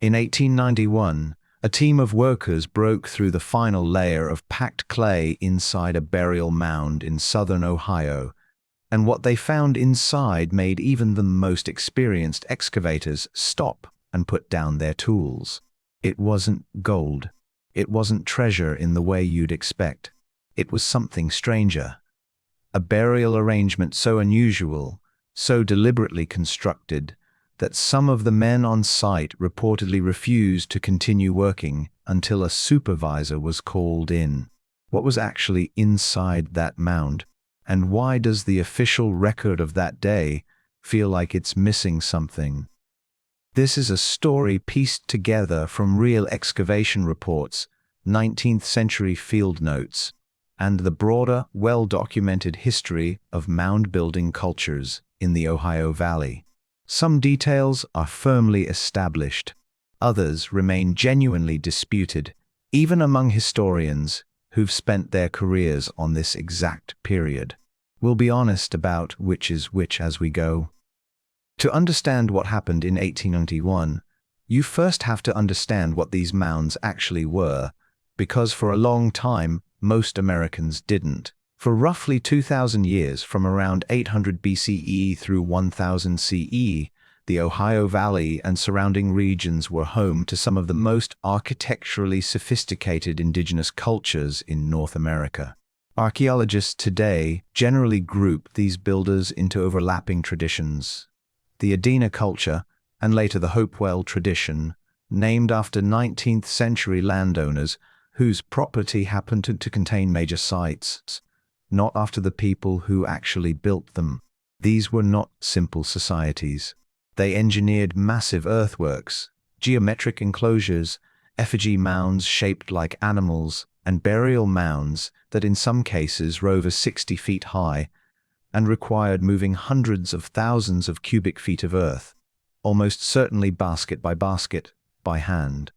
In 1891, a team of workers broke through the final layer of packed clay inside a burial mound in southern Ohio, and what they found inside made even the most experienced excavators stop and put down their tools. It wasn't gold. It wasn't treasure in the way you'd expect. It was something stranger. A burial arrangement so unusual, so deliberately constructed, that some of the men on site reportedly refused to continue working until a supervisor was called in. What was actually inside that mound? And why does the official record of that day feel like it's missing something? This is a story pieced together from real excavation reports, 19th century field notes, and the broader, well-documented history of mound-building cultures in the Ohio Valley. Some details are firmly established. Others remain genuinely disputed, even among historians who've spent their careers on this exact period. We'll be honest about which is which as we go. To understand what happened in 1891, you first have to understand what these mounds actually were, because for a long time, most Americans didn't. For roughly 2,000 years, from around 800 BCE through 1000 CE, the Ohio Valley and surrounding regions were home to some of the most architecturally sophisticated indigenous cultures in North America. Archaeologists today generally group these builders into overlapping traditions. The Adena culture, and later the Hopewell tradition, named after 19th century landowners whose property happened to contain major sites, not after the people who actually built them. These were not simple societies. They engineered massive earthworks, geometric enclosures, effigy mounds shaped like animals, and burial mounds that in some cases were over 60 feet high and required moving hundreds of thousands of cubic feet of earth, almost certainly basket, by hand.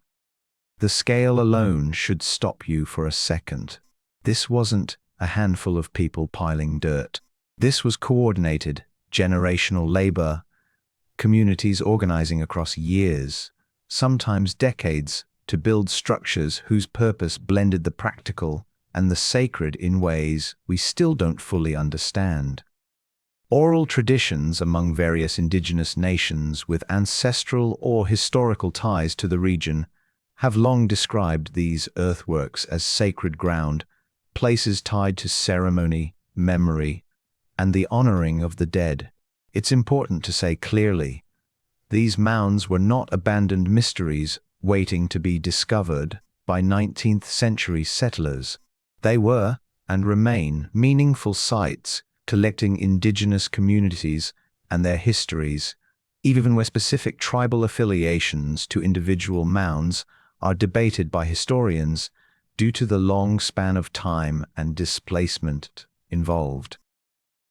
The scale alone should stop you for a second. This wasn't a handful of people piling dirt. This was coordinated, generational labor, communities organizing across years, sometimes decades, to build structures whose purpose blended the practical and the sacred in ways we still don't fully understand. Oral traditions among various indigenous nations with ancestral or historical ties to the region have long described these earthworks as sacred ground, places tied to ceremony, memory, and the honoring of the dead. It's important to say clearly, these mounds were not abandoned mysteries waiting to be discovered by 19th century settlers. They were, and remain, meaningful sites collecting indigenous communities and their histories, even where specific tribal affiliations to individual mounds are debated by historians due to the long span of time and displacement involved.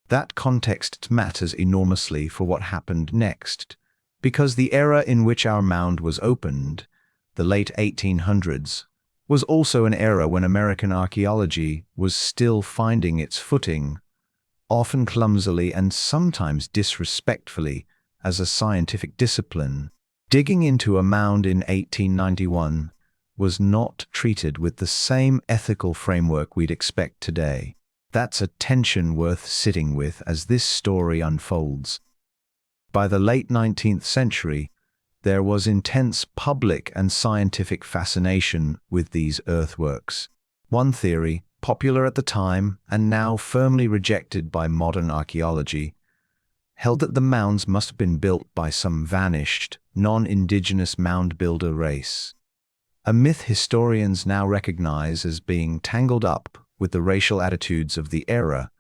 That context matters enormously for what happened next, because the era in which our mound was opened, the late 1800s, was also an era when American archaeology was still finding its footing, often clumsily and sometimes disrespectfully, as a scientific discipline. Digging into a mound in 1891 was not treated with the same ethical framework we'd expect today. That's a tension worth sitting with as this story unfolds. By the late 19th century, there was intense public and scientific fascination with these earthworks. One theory, popular at the time and now firmly rejected by modern archaeology, held that the mounds must have been built by some vanished, non-indigenous mound builder race. A myth historians now recognize as being tangled up with the racial attitudes of the era,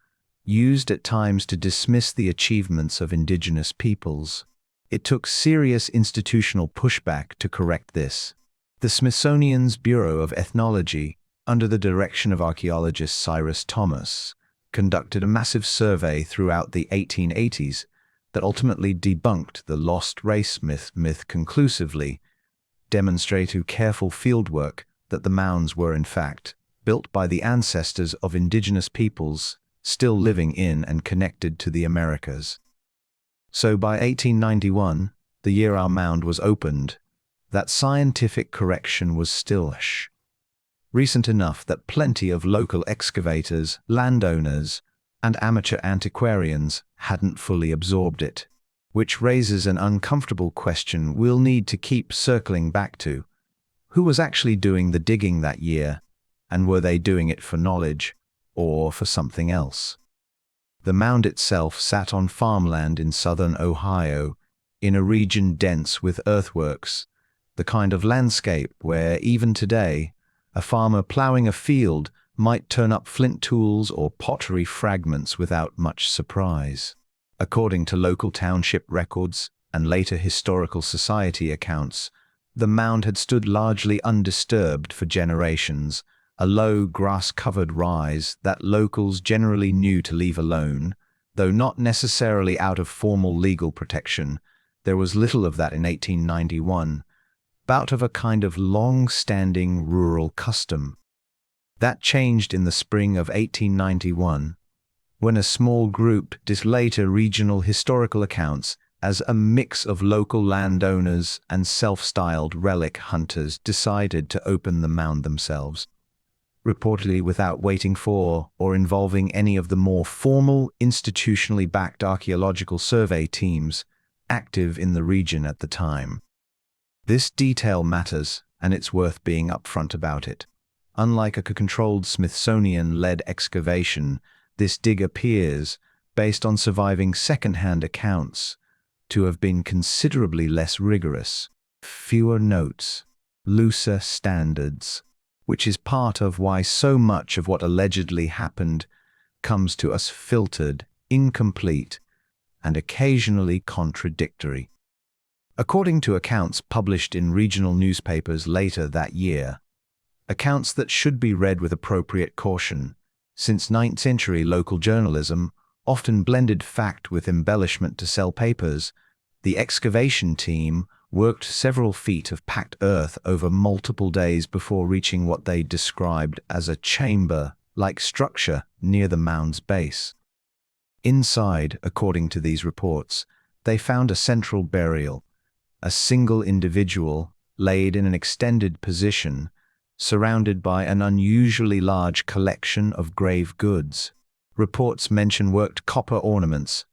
used at times to dismiss the achievements of indigenous peoples. It took serious institutional pushback to correct this. The Smithsonian's Bureau of Ethnology, under the direction of archaeologist Cyrus Thomas, conducted a massive survey throughout the 1880s that ultimately debunked the lost race myth conclusively, demonstrating through careful fieldwork that the mounds were in fact built by the ancestors of indigenous peoples still living in and connected to the Americas. So by 1891, the year our mound was opened, that scientific correction was still recent enough that plenty of local excavators, landowners, and amateur antiquarians hadn't fully absorbed it, which raises an uncomfortable question we'll need to keep circling back to. Who was actually doing the digging that year, and were they doing it for knowledge or for something else? The mound itself sat on farmland in southern Ohio, in a region dense with earthworks, the kind of landscape where, even today, a farmer plowing a field might turn up flint tools or pottery fragments without much surprise. According to local township records and later historical society accounts, the mound had stood largely undisturbed for generations, a low grass-covered rise that locals generally knew to leave alone, though not necessarily out of formal legal protection. There was little of that in 1891, bout of a kind of long-standing rural custom. That changed in the spring of 1891, when a small group did later regional historical accounts as a mix of local landowners and self-styled relic hunters decided to open the mound themselves, reportedly without waiting for or involving any of the more formal, institutionally backed archaeological survey teams active in the region at the time. This detail matters, and it's worth being upfront about it. Unlike a controlled Smithsonian-led excavation, this dig appears, based on surviving second-hand accounts, to have been considerably less rigorous. Fewer notes, looser standards, which is part of why so much of what allegedly happened comes to us filtered, incomplete, and occasionally contradictory. According to accounts published in regional newspapers later that year, accounts that should be read with appropriate caution, since 9th century local journalism often blended fact with embellishment to sell papers, the excavation team worked several feet of packed earth over multiple days before reaching what they described as a chamber-like structure near the mound's base. Inside, according to these reports, they found a central burial, a single individual laid in an extended position, surrounded by an unusually large collection of grave goods. Reports mention worked copper ornaments,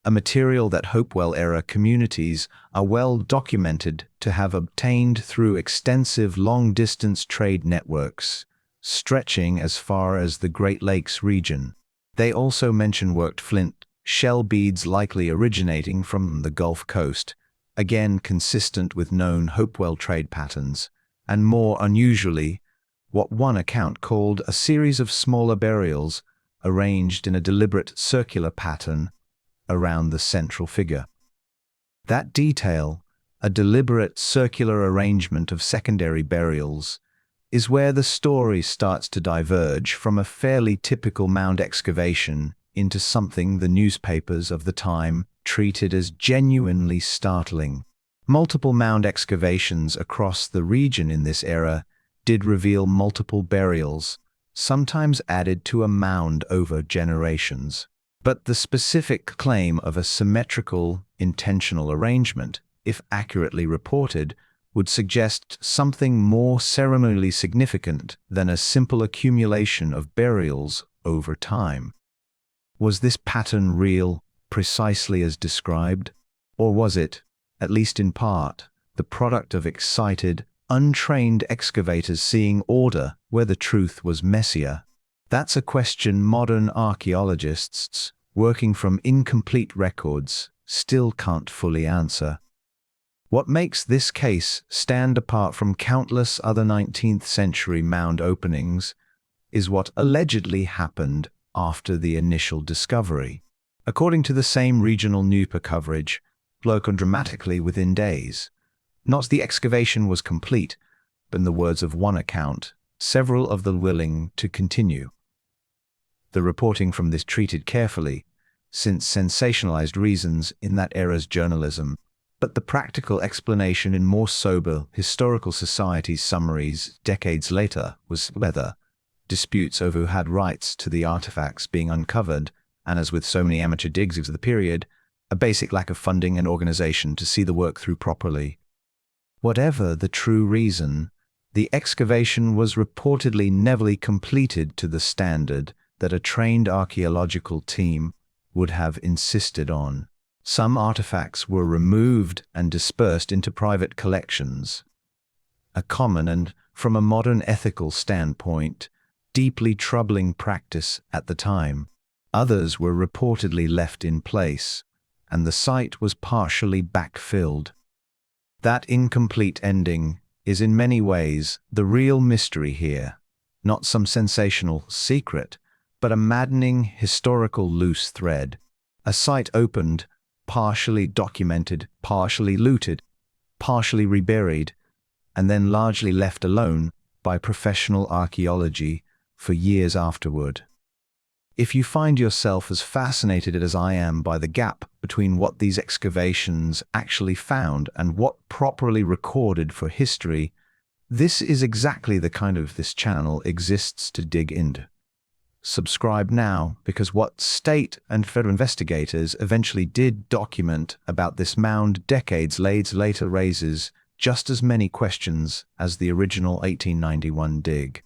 a material that Hopewell-era communities are well documented to have obtained through extensive long-distance trade networks, stretching as far as the Great Lakes region. They also mention worked flint, shell beads likely originating from the Gulf Coast, again consistent with known Hopewell trade patterns, and more unusually, what one account called a series of smaller burials arranged in a deliberate circular pattern around the central figure. That detail, a deliberate circular arrangement of secondary burials, is where the story starts to diverge from a fairly typical mound excavation into something the newspapers of the time treated as genuinely startling. Multiple mound excavations across the region in this era did reveal multiple burials, sometimes added to a mound over generations. But the specific claim of a symmetrical, intentional arrangement, if accurately reported, would suggest something more ceremonially significant than a simple accumulation of burials over time. Was this pattern real, precisely as described? Or was it, at least in part, the product of excited, untrained excavators seeing order where the truth was messier? That's a question modern archaeologists, working from incomplete records, still can't fully answer. What makes this case stand apart from countless other 19th century mound openings is what allegedly happened after the initial discovery. According to the same regional newspaper coverage, broken dramatically within days. Not the excavation was complete, but in the words of one account, several of the willing to continue. The reporting from this treated carefully, since sensationalized reasons in that era's journalism, but the practical explanation in more sober historical societies summaries decades later was whether disputes over who had rights to the artifacts being uncovered, and as with so many amateur digs of the period, a basic lack of funding and organization to see the work through properly. Whatever the true reason, the excavation was reportedly never completed to the standard that a trained archaeological team would have insisted on. Some artifacts were removed and dispersed into private collections, a common and, from a modern ethical standpoint, deeply troubling practice at the time. Others were reportedly left in place, and the site was partially backfilled. That incomplete ending is in many ways the real mystery here, not some sensational secret, but a maddening historical loose thread. A site opened, partially documented, partially looted, partially reburied, and then largely left alone by professional archaeology for years afterward. If you find yourself as fascinated as I am by the gap between what these excavations actually found and what properly recorded for history, this is exactly the kind of this channel exists to dig into. Subscribe now, because what state and federal investigators eventually did document about this mound decades later raises just as many questions as the original 1891 dig.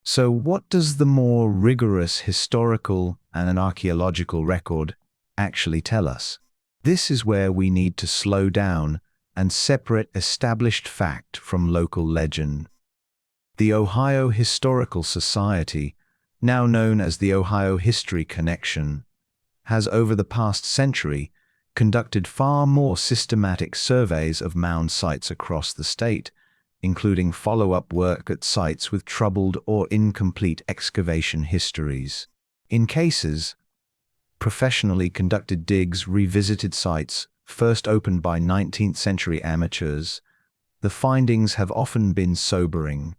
So what does the more rigorous historical and an archaeological record actually tell us? This is where we need to slow down and separate established fact from local legend. The Ohio Historical Society, now known as the Ohio History Connection, has over the past century conducted far more systematic surveys of mound sites across the state, including follow-up work at sites with troubled or incomplete excavation histories. In cases, professionally conducted digs revisited sites first opened by 19th-century amateurs. The findings have often been sobering: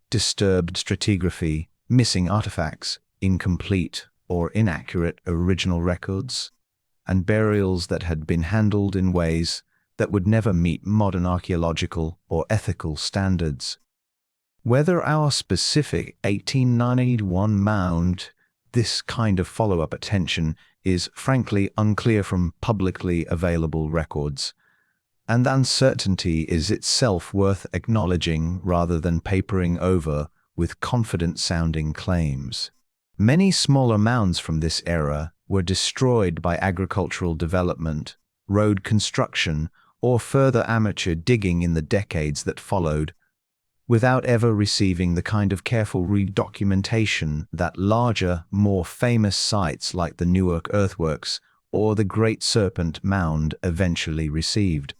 disturbed stratigraphy, missing artifacts, incomplete or inaccurate original records, and burials that had been handled in ways that would never meet modern archaeological or ethical standards. Whether our specific 1891 mound this kind of follow-up attention is frankly unclear from publicly available records, and uncertainty is itself worth acknowledging rather than papering over with confident-sounding claims. Many smaller mounds from this era were destroyed by agricultural development, road construction, or further amateur digging in the decades that followed, without ever receiving the kind of careful redocumentation that larger, more famous sites like the Newark earthworks or the Great Serpent Mound eventually received.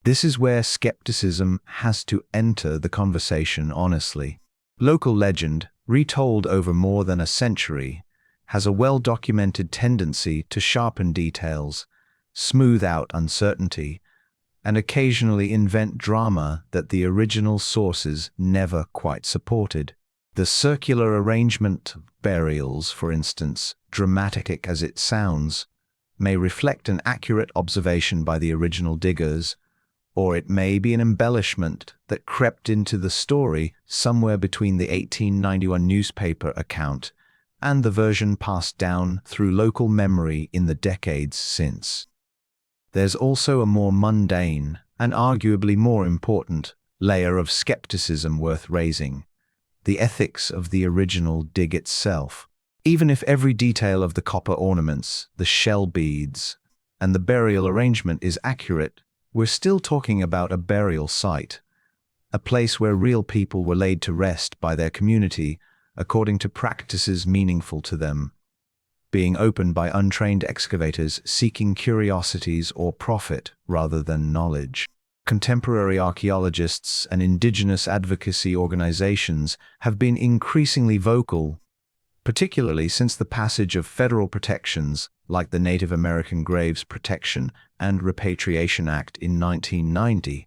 This is where skepticism has to enter the conversation honestly. Local legend, retold over more than a century, has a well-documented tendency to sharpen details, smooth out uncertainty, and occasionally invent drama that the original sources never quite supported. The circular arrangement of burials, for instance, dramatic as it sounds, may reflect an accurate observation by the original diggers, or it may be an embellishment that crept into the story somewhere between the 1891 newspaper account and the version passed down through local memory in the decades since. There's also a more mundane, and arguably more important, layer of skepticism worth raising: the ethics of the original dig itself. Even if every detail of the copper ornaments, the shell beads, and the burial arrangement is accurate, we're still talking about a burial site, a place where real people were laid to rest by their community according to practices meaningful to them, being opened by untrained excavators seeking curiosities or profit rather than knowledge. Contemporary archaeologists and indigenous advocacy organizations have been increasingly vocal, particularly since the passage of federal protections like the Native American Graves Protection and Repatriation Act in 1990,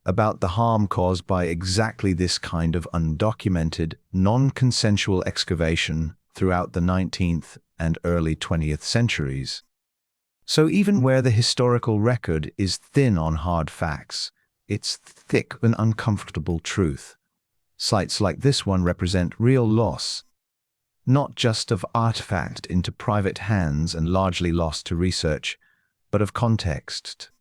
about the harm caused by exactly this kind of undocumented, non-consensual excavation throughout the 19th and early 20th centuries. So even where the historical record is thin on hard facts, it's thick with uncomfortable truth. Sites like this one represent real loss, not just of artifact into private hands and largely lost to research, but of context.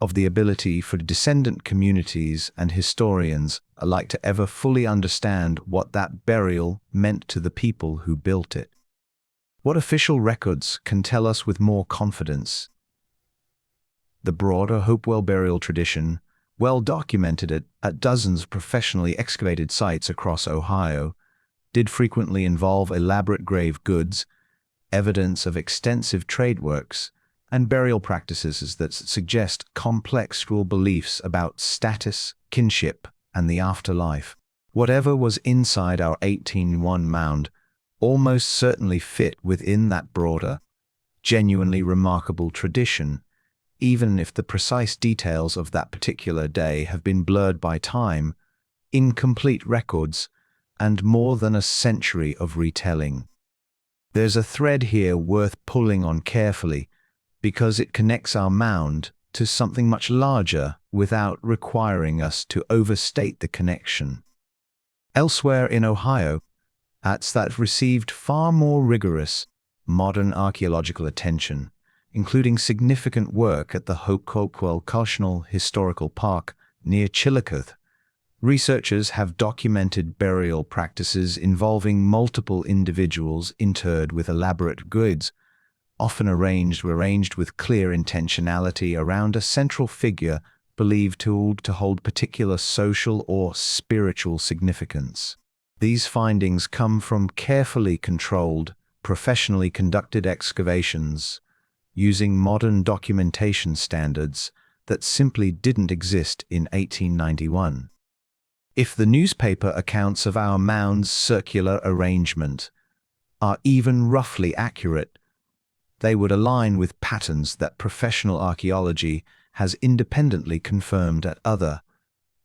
of the ability for descendant communities and historians alike to ever fully understand what that burial meant to the people who built it. What official records can tell us with more confidence? The broader Hopewell burial tradition, well documented at dozens of professionally excavated sites across Ohio, did frequently involve elaborate grave goods, evidence of extensive trade works, and burial practices that suggest complex structural beliefs about status, kinship, and the afterlife. Whatever was inside our 1801 mound almost certainly fit within that broader, genuinely remarkable tradition, even if the precise details of that particular day have been blurred by time, incomplete records, and more than a century of retelling. There's a thread here worth pulling on carefully, because it connects our mound to something much larger without requiring us to overstate the connection. Elsewhere in Ohio, that received far more rigorous, modern archaeological attention, including significant work at the Hopewell Connection Historical Park near Chillicothe. Researchers have documented burial practices involving multiple individuals interred with elaborate goods, often arranged with clear intentionality around a central figure believed to hold particular social or spiritual significance. These findings come from carefully controlled, professionally conducted excavations using modern documentation standards that simply didn't exist in 1891. If the newspaper accounts of our mound's circular arrangement are even roughly accurate, they would align with patterns that professional archaeology has independently confirmed at other,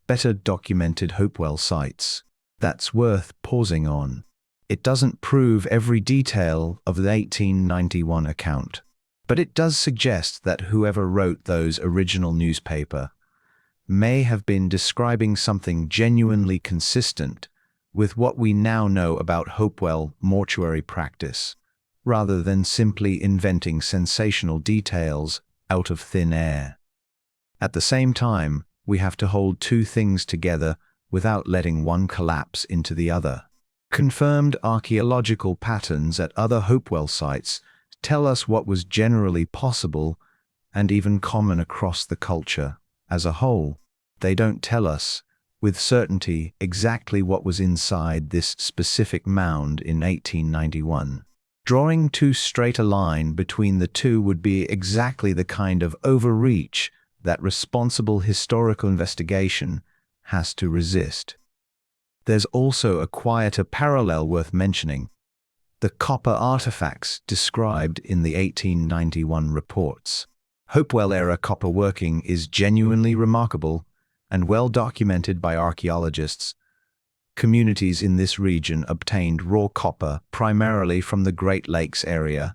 better documented Hopewell sites. That's worth pausing on. It doesn't prove every detail of the 1891 account, but it does suggest that whoever wrote those original newspaper may have been describing something genuinely consistent with what we now know about Hopewell mortuary practice, rather than simply inventing sensational details out of thin air. At the same time, we have to hold two things together without letting one collapse into the other. Confirmed archaeological patterns at other Hopewell sites tell us what was generally possible and even common across the culture as a whole. They don't tell us, with certainty, exactly what was inside this specific mound in 1891. Drawing too straight a line between the two would be exactly the kind of overreach that responsible historical investigation has to resist. There's also a quieter parallel worth mentioning: the copper artifacts described in the 1891 reports. Hopewell-era copper working is genuinely remarkable and well documented by archaeologists. Communities in this region obtained raw copper primarily from the Great Lakes area,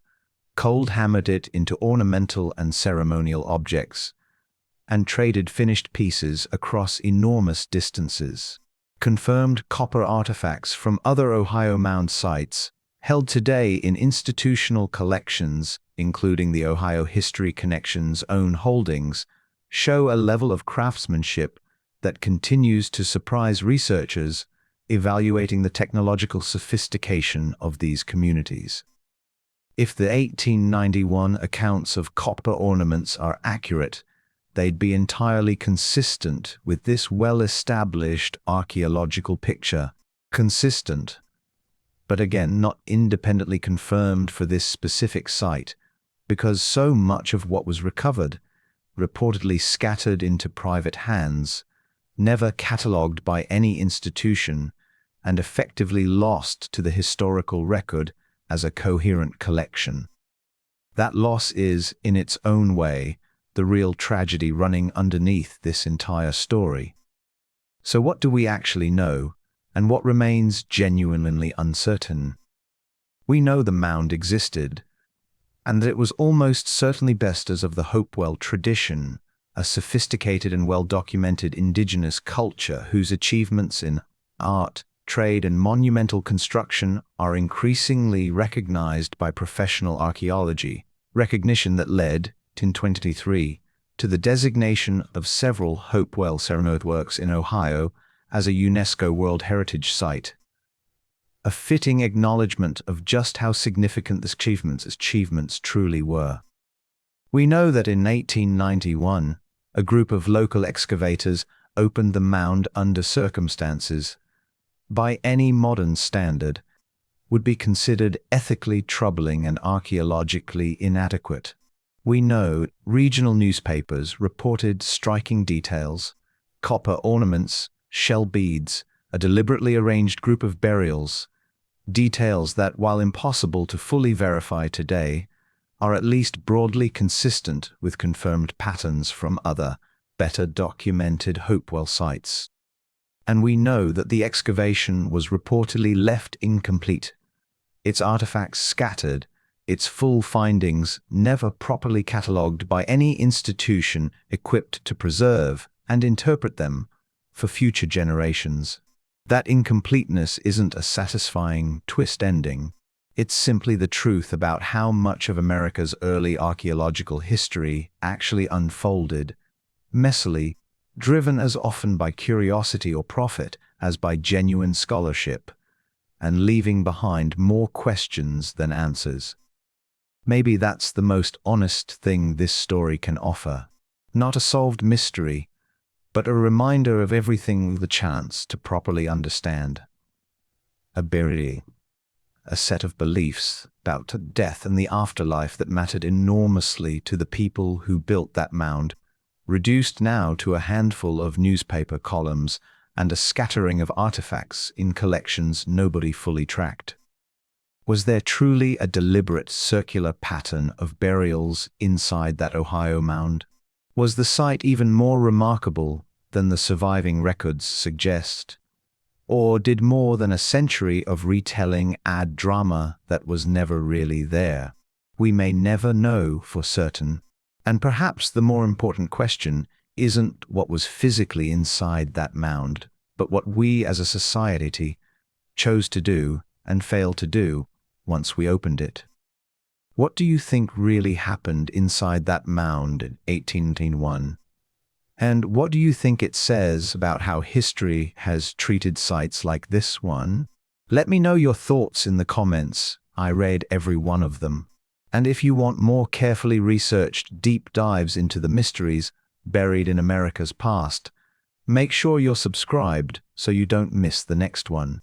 cold-hammered it into ornamental and ceremonial objects, and traded finished pieces across enormous distances. Confirmed copper artifacts from other Ohio mound sites, held today in institutional collections, including the Ohio History Connection's own holdings, show a level of craftsmanship that continues to surprise researchers evaluating the technological sophistication of these communities. If the 1891 accounts of copper ornaments are accurate, they'd be entirely consistent with this well-established archaeological picture. Consistent, but again not independently confirmed for this specific site, because so much of what was recovered, reportedly scattered into private hands, never catalogued by any institution, and effectively lost to the historical record as a coherent collection. That loss is, in its own way, the real tragedy running underneath this entire story. So what do we actually know, and what remains genuinely uncertain? We know the mound existed, and that it was almost certainly vestas of the Hopewell tradition, a sophisticated and well-documented indigenous culture whose achievements in art, trade, and monumental construction are increasingly recognized by professional archaeology, recognition that led, in 2023, to to the designation of several Hopewell earthworks in Ohio as a UNESCO World Heritage Site. A fitting acknowledgement of just how significant these achievements truly were. We know that in 1891, a group of local excavators opened the mound under circumstances, by any modern standard, would be considered ethically troubling and archaeologically inadequate. We know regional newspapers reported striking details: copper ornaments, shell beads, a deliberately arranged group of burials, details that, while impossible to fully verify today, are at least broadly consistent with confirmed patterns from other, better documented Hopewell sites. And we know that the excavation was reportedly left incomplete, its artifacts scattered, its full findings never properly catalogued by any institution equipped to preserve and interpret them for future generations. That incompleteness isn't a satisfying twist ending. It's simply the truth about how much of America's early archaeological history actually unfolded, messily, driven as often by curiosity or profit as by genuine scholarship, and leaving behind more questions than answers. Maybe that's the most honest thing this story can offer. Not a solved mystery, but a reminder of everything with the chance to properly understand. A burial. A set of beliefs about death and the afterlife that mattered enormously to the people who built that mound, reduced now to a handful of newspaper columns and a scattering of artifacts in collections nobody fully tracked. Was there truly a deliberate circular pattern of burials inside that Ohio mound? Was the site even more remarkable than the surviving records suggest? Or did more than a century of retelling add drama that was never really there? We may never know for certain. And perhaps the more important question isn't what was physically inside that mound, but what we as a society chose to do and failed to do once we opened it. What do you think really happened inside that mound in 1891? And what do you think it says about how history has treated sites like this one? Let me know your thoughts in the comments. I read every one of them. And if you want more carefully researched deep dives into the mysteries buried in America's past, make sure you're subscribed so you don't miss the next one.